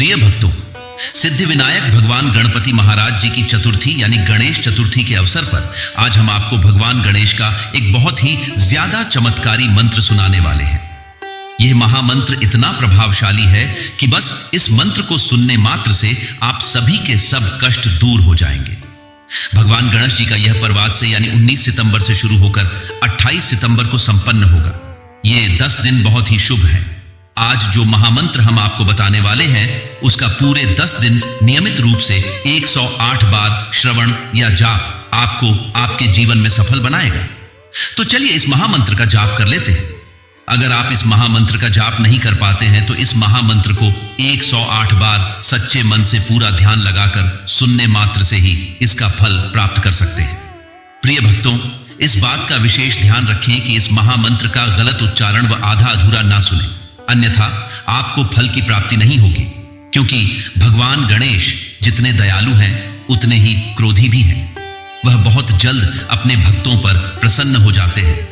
प्रिय भक्तों, सिद्धि विनायक भगवान गणपति महाराज जी की चतुर्थी यानी गणेश चतुर्थी के अवसर पर आज हम आपको भगवान गणेश का एक बहुत ही ज्यादा चमत्कारी मंत्र सुनाने वाले हैं। यह महामंत्र इतना प्रभावशाली है कि बस इस मंत्र को सुनने मात्र से आप सभी के सब कष्ट दूर हो जाएंगे। भगवान गणेश जी का यह पर्व आज से यानी 19 सितंबर से शुरू होकर 28 सितंबर को संपन्न होगा। ये 10 दिन बहुत ही शुभ हैं। आज जो महामंत्र हम आपको बताने वाले हैं उसका पूरे 10 दिन नियमित रूप से 108 बार श्रवण या जाप आपको आपके जीवन में सफल बनाएगा। तो चलिए इस महामंत्र का जाप कर लेते हैं। अगर आप इस महामंत्र का जाप नहीं कर पाते हैं तो इस महामंत्र को 108 बार सच्चे मन से पूरा ध्यान लगाकर सुनने मात्र से ही इसका फल प्राप्त कर सकते हैं। प्रिय भक्तों, इस बात का विशेष ध्यान रखें कि इस महामंत्र का गलत उच्चारण व आधा अधूरा ना सुने, अन्यथा आपको फल की प्राप्ति नहीं होगी, क्योंकि भगवान गणेश जितने दयालु हैं उतने ही क्रोधी भी हैं। वह बहुत जल्द अपने भक्तों पर प्रसन्न हो जाते हैं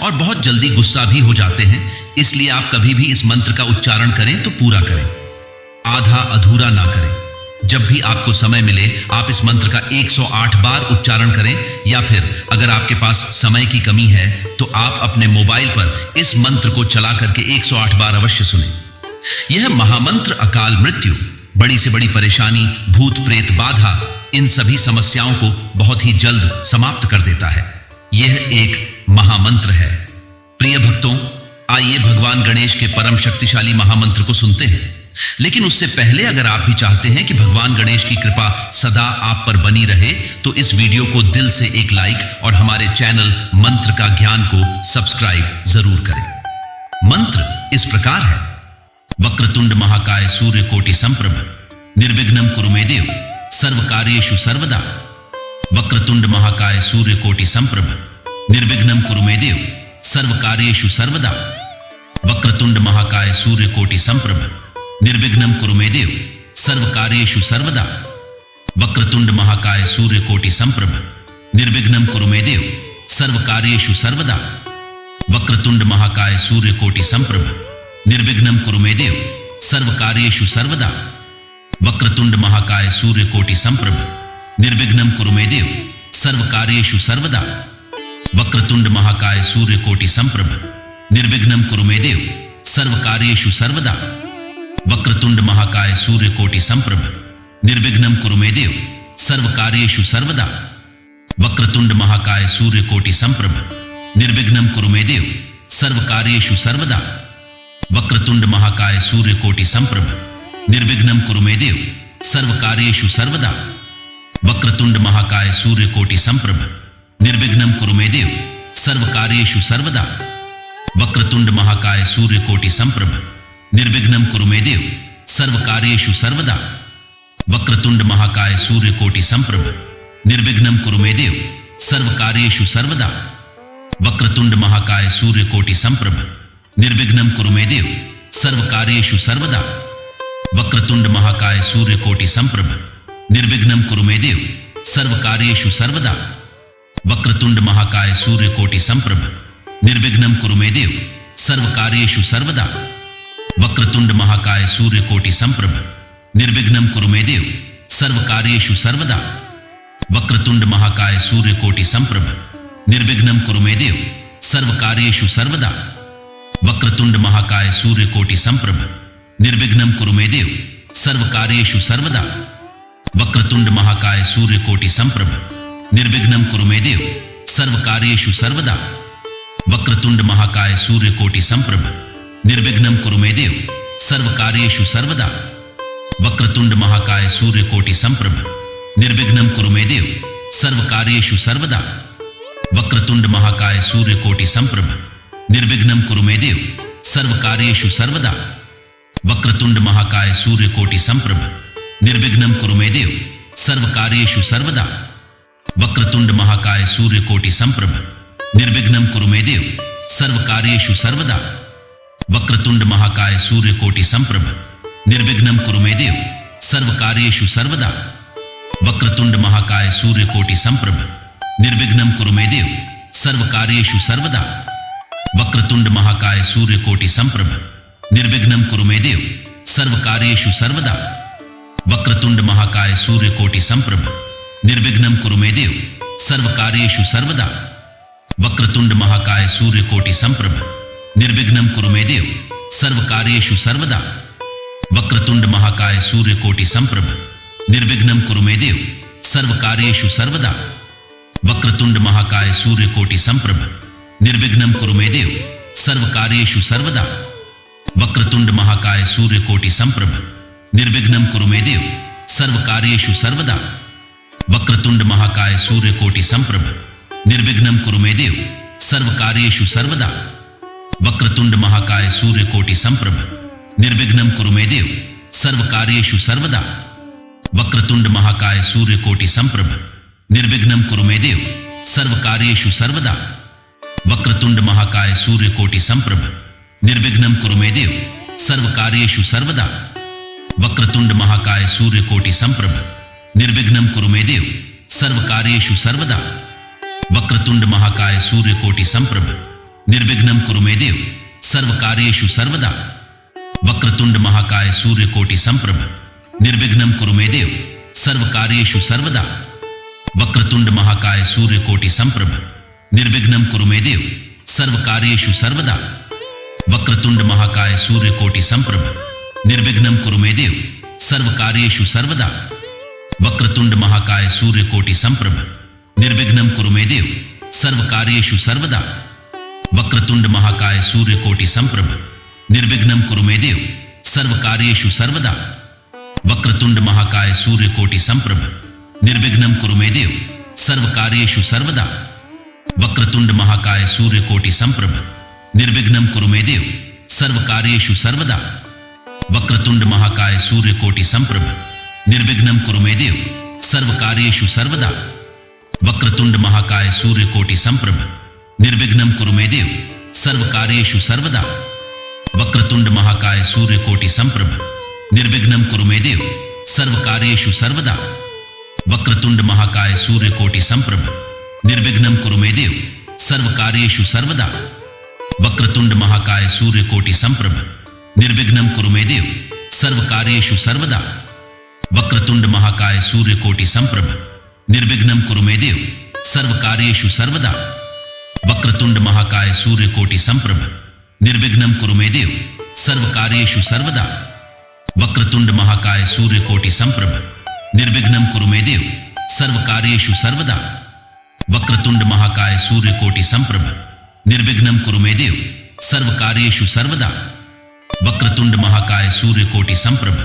और बहुत जल्दी गुस्सा भी हो जाते हैं। इसलिए आप कभी भी इस मंत्र का उच्चारण करें तो पूरा करें, आधा अधूरा ना करें। जब भी आपको समय मिले आप इस मंत्र का 108 बार उच्चारण करें, या फिर अगर आपके पास समय की कमी है तो आप अपने मोबाइल पर इस मंत्र को चला करके 108 बार अवश्य सुनें। यह महामंत्र अकाल मृत्यु, बड़ी से बड़ी परेशानी, भूत प्रेत बाधा, इन सभी समस्याओं को बहुत ही जल्द समाप्त कर देता है। यह एक महामंत्र है। प्रिय भक्तों, आइए भगवान गणेश के परम शक्तिशाली महामंत्र को सुनते हैं। लेकिन उससे पहले अगर आप भी चाहते हैं कि भगवान गणेश की कृपा सदा आप पर बनी रहे तो इस वीडियो को दिल से एक लाइक और हमारे चैनल मंत्र का ज्ञान को सब्सक्राइब जरूर करें। मंत्र इस प्रकार है। वक्रतुंड महाकाय सूर्यकोटि संप्रभ निर्विघ्नं कुरु मे देव सर्वकार्येषु सर्वदा। वक्रतुंड महाकाय सूर्यकोटि संप्रभ निर्विघ्नं कुरु मे देव सर्वकार्येषु सर्वदा। वक्रतुंड महाकाय सूर्यकोटि संप्रभ निर्विघ्नं कुरु मे देव सर्वकार्येषु सर्वदा। वक्रतुंड महाकाय सूर्यकोटि संप्रभ निर्विघ्नं कुरु मे देव सर्वकार्येषु सर्वदा। वक्रतुंड महाकाय सूर्यकोटि संप्रभ निर्विघ्नं कुरु मे देव सर्वकार्येषु सर्वदा। वक्रतुंड महाकाय सूर्यकोटि संप्रभ निर्विघ्नं कुरु मे देव सर्वकार्येषु सर्वदा। वक्रतुंड महाकाय सूर्यकोटि संप्रभ निर्विघ्नं कुरु मे देव सर्वकार्येषु सर्वदा। वक्रतुंड महाकाय सूर्यकोटि संप्रभ निर्विघ्नं कुरु मे देव सर्वकार्येषु सर्वदा। वक्रतुंड महाकाय सूर्यकोटि संप्रभ निर्विघ्नं कुरु मे देव सर्वकार्येषु सर्वदा। वक्रतुंड महाकाय सूर्यकोटि संप्रभ निर्विघ्नं कुरु मे देव सर्वकार्येषु सर्वदा। वक्रतुंड महाकाय सूर्यकोटि संप्रभ निर्विघ्नं कुरु मे देव सर्वकार्येषु सर्वदा। वक्रतुंड महाकाय सूर्यकोटि संप्रभ निर्विघ्नं कुरु मे देव सर्वकार्येषु सर्वदा। वक्रतुंड महाकाय सूर्यकोटि संप्रभ निर्विघ्नं कुरु मे देव सर्वकार्येषु सर्वदा। वक्रतुंड महाकाय सूर्यकोटि संप्रभ निर्विघ्नं कुरु मे देव सर्वकार्येषु सर्वदा। वक्रतुंड महाकाय सूर्यकोटि संप्रभ निर्विघ्नं कुरु मे देव सर्वकार्येषु सर्वदा। वक्रतुंड महाकाय सूर्यकोटि संप्रभ निर्विघ्नं कुरु मे देव सर्वकार्येषु सर्वदा। वक्रतुंड महाकाय सूर्यकोटि संप्रभ निर्विघ्नं कुरु मे देव सर्वकार्येषु सर्वदा। वक्रतुंड महाकाय सूर्यकोटि संप्रभ निर्विघ्नं कुरु मे देव सर्वकार्येषु सर्वदा। वक्रतुंड महाकाय सूर्यकोटि संप्रभ निर्विघ्नं कुरु मे देव सर्वकार्येषु सर्वदा। वक्रतुंड महाकाय सूर्यकोटि संप्रभ निर्विघ्नं कुरु मे देव सर्वकार्येषु सर्वदा। वक्रतुंड महाकाय सूर्यकोटि संप्रभ निर्विघ्नं कुरु मे देव सर्वकार्येषु सर्वदा। वक्रतुंड महाकाय सूर्यकोटि संप्रभ निर्विघ्नं कुरु मे देव सर्वकार्येषु सर्वदा। वक्रतुंड महाकाय सूर्यकोटि संप्रभ निर्विघ्नं कुरु मे देव सर्वकार्येषु सर्वदा। वक्रतुंड महाकाय सूर्यकोटि संप्रभ निर्विघ्नं कुरु मे देव सर्वकार्येषु सर्वदा। वक्रतुंड महाकाय सूर्यकोटि संप्रभ निर्विघ्नं कुरु मे देव सर्वकार्येषु सर्वदा। वक्रतुंड महाकाय सूर्यकोटि संप्रभ निर्विघ्नं कुरु मे देव सर्वकार्येषु सर्वदा। वक्रतुंड महाकाय सूर्यकोटि संप्रभ निर्विघ्नं कुरु मे देव सर्वकार्येषु सर्वदा। वक्रतुंड महाकाय सूर्यकोटि संप्रभ निर्विघ्नं कुरु मे देव सर्वकार्येषु सर्वदा। वक्रतुंड महाकाय सूर्यकोटि संप्रभ निर्विघ्नं कुरु मे देव। सर्वकार्येषु सर्वदा। वक्रतुंड महाकाय सूर्यकोटि संप्रभ निर्विघ्नं कुरु मे देव। सर्वकार्येषु सर्वदा। वक्रतुंड महाकाय सूर्यकोटि संप्रभ निर्विघ्नं कुरु मे देव। सर्वकार्येषु सर्वदा। वक्रतुंड महाकाय सूर्यकोटि संप्रभ निर्विघ्नं कुरु मे देव। सर्वकार्येषु सर्वदा। वक्रतुंड महाकाय सूर्यकोटि संप्रभ निर्विघ्नं कुरु मे देव। सर्वकार्येषु सर्वदा। वक्रतुंड महाकाय सूर्यकोटि संप्रभ निर्विघ्नं कुरु मे देव। सर्वकार्येषु सर्वदा। वक्रतुंड महाकाय सूर्यकोटि संप्रभ निर्विघ्नं कुरु मे देव। सर्वकार्येषु सर्वदा। वक्रतुंड महाकाय सूर्यकोटि संप्रभ निर्विघ्नं कुरु मे देव। सर्वकार्येषु सर्वदा। वक्रतुंड महाकाय सूर्यकोटि संप्रभ निर्विघ्नं कुरु मे देव। सर्वकार्येषु सर्वदा। वक्रतुंड महाकाय सूर्यकोटि संप्रभ निर्विघ्नं कुरु मे देव। सर्वकार्येषु सर्वदा। वक्रतुंड महाकाय सूर्यकोटि संप्रभ निर्विघ्नं कुरु मे देव। सर्वकार्येषु सर्वदा। वक्रतुंड महाकाय सूर्यकोटि संप्रभ निर्विघ्नं कुरु मे देव। सर्वकार्येषु सर्वदा। वक्रतुंड महाकाय सूर्यकोटि संप्रभ निर्विघ्नं कुरु मे देव। सर्वकार्येषु सर्वदा। वक्रतुंड महाकाय सूर्यकोटि संप्रभ निर्विघ्नं कुरु मे देव। सर्वकार्येषु सर्वदा। वक्रतुंड महाकाय सूर्यकोटि संप्रभ निर्विघ्नं कुरु मे देव। सर्वकार्येषु सर्वदा। वक्रतुंड महाकाय सूर्यकोटि संप्रभ निर्विघ्नं कुरु मे देव। सर्वकार्येषु सर्वदा। वक्रतुंड महाकाय सूर्यकोटि संप्रभ निर्विघ्नं कुरु मे देव। सर्वकार्येषु सर्वदा। वक्रतुंड महाकाय सूर्यकोटि संप्रभ निर्विघ्नं कुरु मे देव। सर्वकार्येषु सर्वदा। वक्रतुंड महाकाय सूर्यकोटि संप्रभ निर्विघ्नं कुरु मे देव। सर्वकार्येषु सर्वदा। वक्रतुंड महाकाय सूर्यकोटि संप्रभ निर्विघ्नं कुरु मे देव। सर्वकार्येषु सर्वदा। वक्रतुंड महाकाय सूर्यकोटि संप्रभ निर्विघ्नं कुरु मे देव। सर्वकार्येषु सर्वदा। वक्रतुंड महाकाय सूर्यकोटि संप्रभ निर्विघ्नं कुरु मे देव। सर्वकार्येषु सर्वदा। वक्रतुंड महाकाय सूर्यकोटि संप्रभ निर्विघ्नं कुरु मे देव। सर्वकार्येषु सर्वदा। वक्रतुंड महाकाय सूर्यकोटि संप्रभ निर्विघ्नं कुरु मे देव। सर्वकार्येषु सर्वदा। वक्रतुंड महाकाय सूर्यकोटि संप्रभ निर्विघ्नं कुरु मे देव। सर्वकार्येषु सर्वदा। वक्रतुंड महाकाय सूर्यकोटि संप्रभ निर्विघ्नं कुरु मे देव। सर्वकार्येषु सर्वदा। वक्रतुंड महाकाय सूर्यकोटि संप्रभ निर्विघ्नं कुरु मे देव। सर्वकार्येषु सर्वदा। वक्रतुंड महाकाय सूर्यकोटि संप्रभ निर्विघ्नं कुरु मे देव। सर्वकार्येषु सर्वदा। वक्रतुंड महाकाय सूर्यकोटि संप्रभ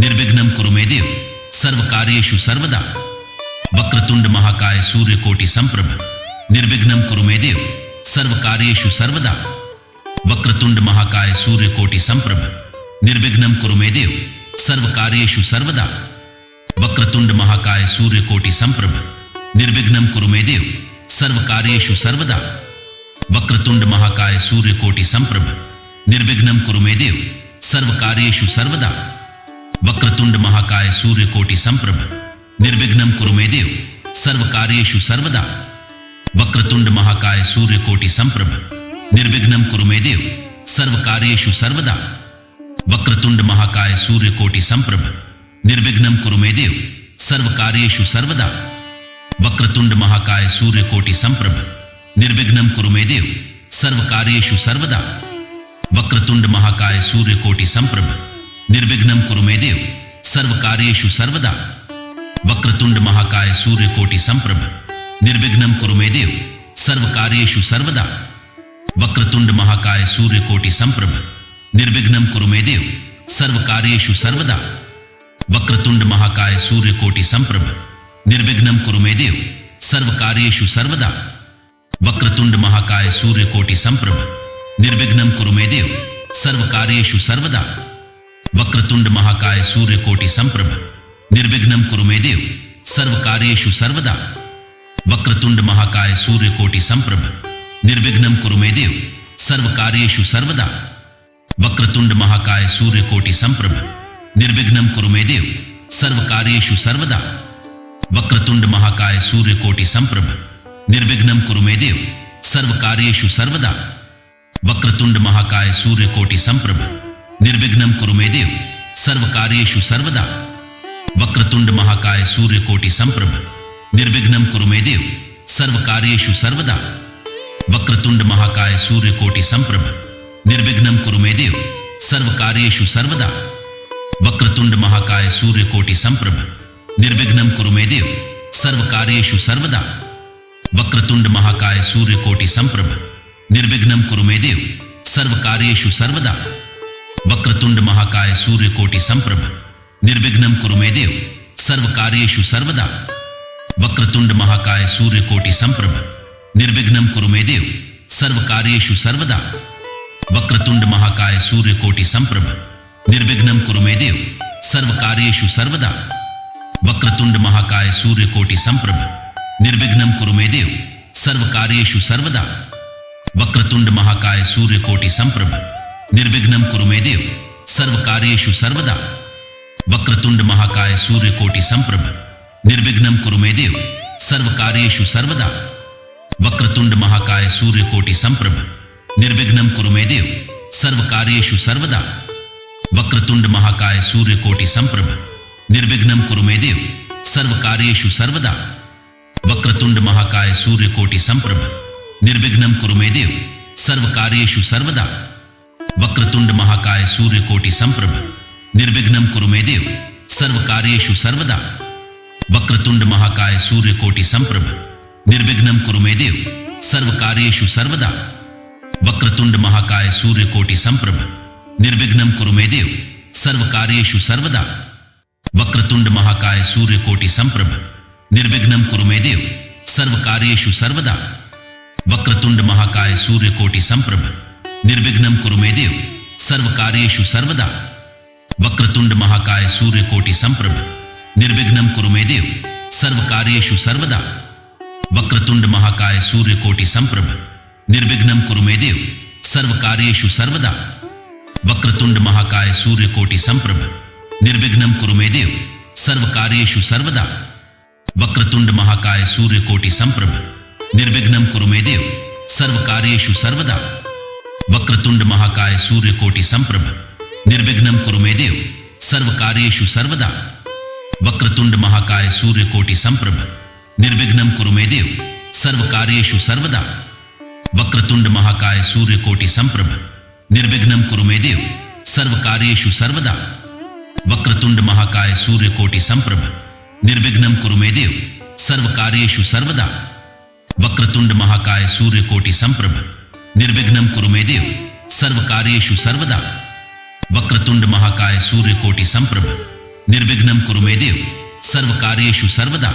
निर्विघ्नं कुरु मे देव। सर्वकार्येषु सर्वदा। वक्रतुंड महाकाय सूर्यकोटि संप्रभ निर्विघ्नं कुरु मे देव। सर्वकार्येषु सर्वदा। वक्रतुंड महाकाय सूर्यकोटि संप्रभ निर्विघ्नं कुरु मे देव। सर्वकार्येषु सर्वदा। वक्रतुंड महाकाय सूर्यकोटि संप्रभ निर्विघ्नं कुरु मे देव। सर्वकार्येषु सर्वदा। वक्रतुंड महाकाय सूर्यकोटि संप्रभ निर्विघ्नं कुरु मे देव। सर्वकार्येषु सर्वदा। वक्रतुंड महाकाय सूर्यकोटि संप्रभ निर्विघ्नं कुरु मे देव। सर्वकार्येषु सर्वदा। वक्रतुंड महाकाय सूर्यकोटि संप्रभ निर्विघ्नं कुरु मे देव। सर्वकार्येषु सर्वदा। वक्रतुंड महाकाय सूर्यकोटि संप्रभ निर्विघ्नं कुरु मे देव। सर्वकार्येषु सर्वदा। वक्रतुंड महाकाय सूर्यकोटि संप्रभ निर्विघ्नं कुरु मे देव। सर्वकार्येषु सर्वदा। वक्रतुंड महाकाय सूर्यकोटि संप्रभ निर्विघ्नं कुरु मे देव। सर्वकार्येषु सर्वदा। वक्रतुंड महाकाय सूर्यकोटि संप्रभ निर्विघ्नं कुरु मे देव। सर्वकार्येषु सर्वदा। वक्रतुंड महाकाय सूर्यकोटि संप्रभ निर्विघ्नं कुरु मे देव। सर्वकार्येषु सर्वदा। वक्रतुंड महाकाय सूर्यकोटि संप्रभ निर्विघ्नं कुरु मे देव। सर्वकार्येषु सर्वदा। वक्रतुंड महाकाय सूर्यकोटि संप्रभ निर्विघ्नं कुरु मे देव। सर्वकार्येषु सर्वदा। वक्रतुंड महाकाय सूर्यकोटि संप्रभ निर्विघ्नं कुरु मे देव। सर्वकार्येषु सर्वदा। वक्रतुंड महाकाय सूर्यकोटि संप्रभ निर्विघ्नं कुरु मे देव। सर्वकार्येषु सर्वदा। वक्रतुंड महाकाय सूर्यकोटि संप्रभ निर्विघ्नं कुरु मे देव। सर्वकार्येषु सर्वदा। वक्रतुंड महाकाय सूर्यकोटि संप्रभ निर्विघ्नं कुरु मे देव। सर्वकार्येषु सर्वदा वक्रतुंड महाकाय सूर्यकोटि संप्रभ निर्विघ्नं कुरु मे देव सर्वकार्येषु सर्वदा वक्रतुंड महाकाय सूर्यकोटि संप्रभ निर्विघ्नं कुरु मे देव सर्वकार्येषु सर्वदा वक्रतुंड महाकाय सूर्यकोटि संप्रभ निर्विघ्नं कुरु मे देव सर्वकार्येषु सर्वदा वक्रतुंड महाकाय सूर्यकोटि संप्रभ निर्विघ्नं कुरु मे देव सर्वकार्येषु सर्वदा वक्रतुंड महाकाय सूर्यकोटि संप्रभ निर्विघ्नं कुरु मे देव सर्वकार्येषु सर्वदा वक्रतुंड महाकाय सूर्यकोटि संप्रभ निर्विघ्नं कुरु मे देव सर्वकार्येषु सर्वदा वक्रतुंड महाकाय सूर्यकोटि संप्रभ निर्विघ्नं कुरु मे देव सर्वकार्येषु सर्वदा वक्रतुंड महाकाय सूर्यकोटि संप्रभ निर्विघ्नं कुरु मे देव सर्वकार्येषु सर्वदा वक्रतुंड महाकाय सूर्यकोटि संप्रभ निर्विघ्नं कुरु मे देव सर्वकार्येषु सर्वदा वक्रतुंड महाकाय सूर्यकोटि संप्रभ निर्विघ्नं कुरु मे देव सर्वकार्येषु सर्वदा वक्रतुंड महाकाय सूर्यकोटि संप्रभ निर्विघ्नं कुरु मे देव सर्वकार्येषु सर्वदा वक्रतुंड महाकाय सूर्यकोटि संप्रभ निर्विघ्नं कुरु मे देव सर्वकार्येषु सर्वदा वक्रतुंड महाकाय सूर्यकोटि संप्रभ निर्विघ्नं कुरु मे देव सर्वकार्येषु सर्वदा वक्रतुंड महाकाय सूर्यकोटि संप्रभ निर्विघ्नं कुरु मे देव सर्वकार्येषु सर्वदा वक्रतुंड महाकाय सूर्यकोटि संप्रभ निर्विघ्नं कुरु मे देव सर्वकार्येषु सर्वदा वक्रतुंड महाकाय सूर्यकोटि संप्रभ निर्विघ्नं कुरु मे देव सर्वकार्येषु सर्वदा वक्रतुंड महाकाय सूर्यकोटि संप्रभ निर्विघ्नं कुरु मे देव सर्वकार्येषु सर्वदा वक्रतुंड महाकाय सूर्यकोटि संप्रभ निर्विघ्नं कुरु मे देव सर्वकार्येषु सर्वदा वक्रतुंड महाकाय सूर्यकोटि संप्रभ निर्विघ्नं कुरु मे देव सर्वकार्येषु सर्वदा वक्रतुंड महाकाय सूर्यकोटि संप्रभ निर्विघ्नं कुरु मे देव सर्वकार्येषु सर्वदा वक्रतुंड महाकाय सूर्यकोटि संप्रभ निर्विघ्नं कुरु मे देव सर्वकार्येषु सर्वदा वक्रतुंड महाकाय सूर्यकोटि संप्रभ निर्विघ्नं कुरु मे देव सर्वकार्येषु सर्वदा वक्रतुंड महाकाय सूर्यकोटि संप्रभ निर्विघ्नं कुरु मे देव सर्वकार्येषु सर्वदा वक्रतुंड महाकाय सूर्यकोटि संप्रभ निर्विघ्नं कुरु मे देव सर्वकार्येषु सर्वदा वक्रतुंड महाकाय सूर्यकोटि संप्रभ निर्विघ्नं कुरु मे देव सर्वकार्येषु सर्वदा वक्रतुंड महाकाय सूर्यकोटि संप्रभ निर्विघ्नं कुरु मे देव सर्वकार्येषु सर्वदा वक्रतुंड महाकाय सूर्यकोटि संप्रभ निर्विघ्नं कुरु मे देव सर्वकार्येषु सर्वदा वक्रतुंड महाकाय सूर्यकोटि संप्रभ निर्विघ्नं कुरु मे देव सर्वकार्येषु सर्वदा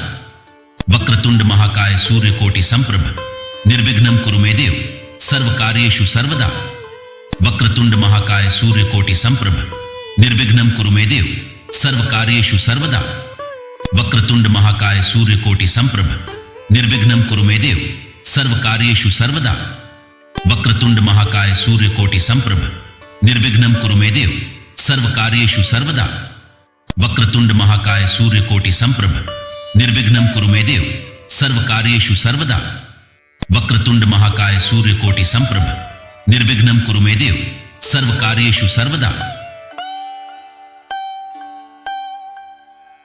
वक्रतुंड महाकाय सूर्यकोटि संप्रभ निर्विघ्नं कुरु मे देव सर्वकार्येषु सर्वदा वक्रतुंड महाकाय सूर्यकोटि संप्रभ निर्विघ्नं कुरु मे देव सर्वकार्येषु सर्वदा वक्रतुंड महाकाय सूर्यकोटि संप्रभ निर्विघ्नं कुरु मे देव सर्वकार्येषु सर्वदा वक्रतुंड महाकाय सूर्यकोटि संप्रभ निर्विघ्नं कुरु मे देव सर्वकार्येषु सर्वदा वक्रतुंड महाकाय सूर्यकोटि संप्रभ निर्विघ्नं कुरु मे देव सर्वकार्येषु सर्वदा वक्रतुंड महाकाय सूर्यकोटि संप्रभ निर्विघ्नं कुरु मे देव सर्वकार्येषु सर्वदा